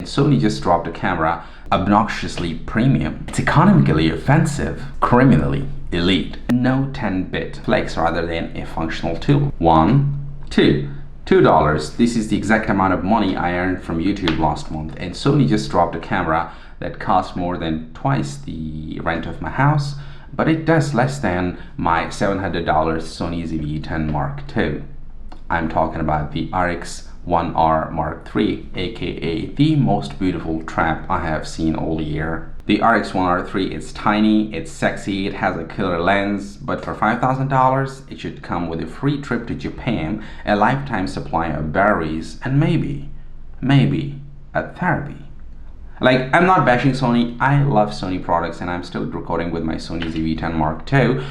Sony just dropped a camera obnoxiously premium. It's economically offensive, criminally elite. No 10-bit flex rather than a functional tool. $2. This is the exact amount of money I earned from YouTube last month, and Sony just dropped a camera that cost more than twice the rent of my house, but it does less than my $700 Sony ZV-10 Mark II. I'm talking about the RX1R Mark III, aka the most beautiful trap I have seen all year. The RX1R III is tiny, it's sexy, it has a killer lens, but for $5,000 it should come with a free trip to Japan, a lifetime supply of batteries, and maybe a therapy. Like, I'm not bashing Sony, I love Sony products and I'm still recording with my Sony ZV-10 Mark II.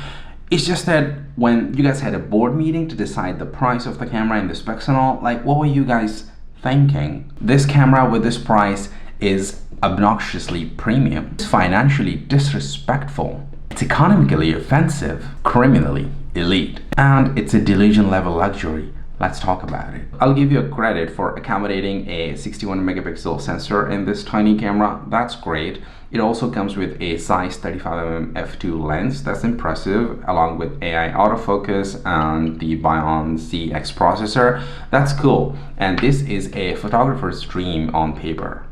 It's just that when you guys had a board meeting to decide the price of the camera and the specs and all, like, what were you guys thinking? This camera with this price is obnoxiously premium. It's financially disrespectful. It's economically offensive, criminally elite, and it's a delusion level luxury. Let's talk about it. I'll give you a credit for accommodating a 61 megapixel sensor in this tiny camera. That's great. It also comes with a size 35mm f2 lens. That's impressive, along with AI autofocus and the Bion ZX processor. That's cool. And this is a photographer's dream on paper,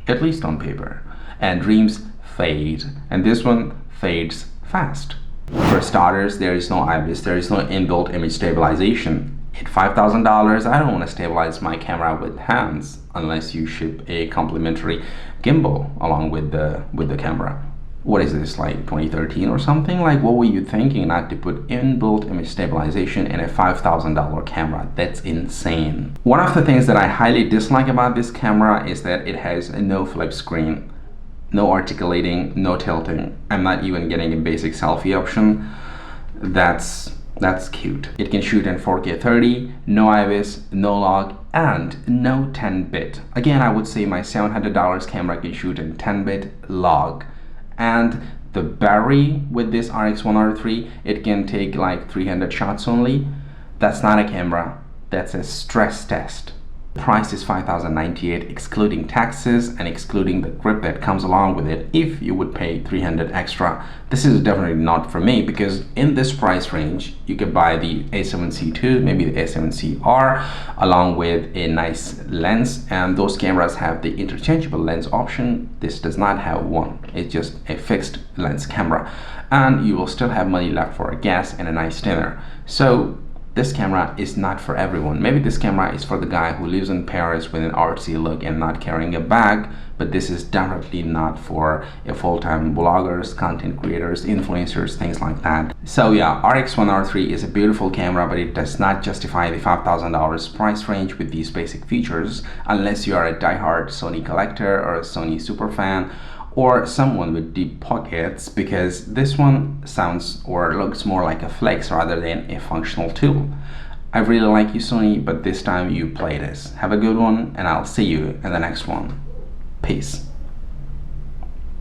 at least on paper. And dreams fade, and this one fades fast. For starters, there is no IBIS, there is no inbuilt image stabilization. At $5,000, I don't want to stabilize my camera with hands unless you ship a complimentary gimbal along with the camera. What is this, like 2013 or something? Like, what were you thinking not to put inbuilt image stabilization in a $5,000 camera? That's insane. One of the things that I highly dislike about this camera is that it has a no flip screen, no articulating, no tilting. I'm not even getting a basic selfie option. That's cute. It can shoot in 4K 30, no IBIS, no log, and no 10-bit. Again, I would say my $700 camera can shoot in 10-bit log. And the battery with this RX1R III, it can take like 300 shots only. That's not a camera, that's a stress test. The price is $5,098 excluding taxes and excluding the grip that comes along with it. If you would pay $300 extra, this is definitely not for me, because in this price range you could buy the A7C II, maybe the A7CR, along with a nice lens, and those cameras have the interchangeable lens option. This does not have one, it's just a fixed lens camera, and you will still have money left for a gas and a nice dinner. So this camera is not for everyone. Maybe this camera is for the guy who lives in Paris with an artsy look and not carrying a bag, but this is definitely not for a full-time bloggers, content creators, influencers, things like that. So yeah, RX1R III is a beautiful camera, but it does not justify the $5,000 price range with these basic features unless you are a die-hard Sony collector or a Sony superfan, or someone with deep pockets, because this one sounds or looks more like a flex rather than a functional tool. I really like you, Sony, but this time you play this. Have a good one, and I'll see you in the next one. Peace.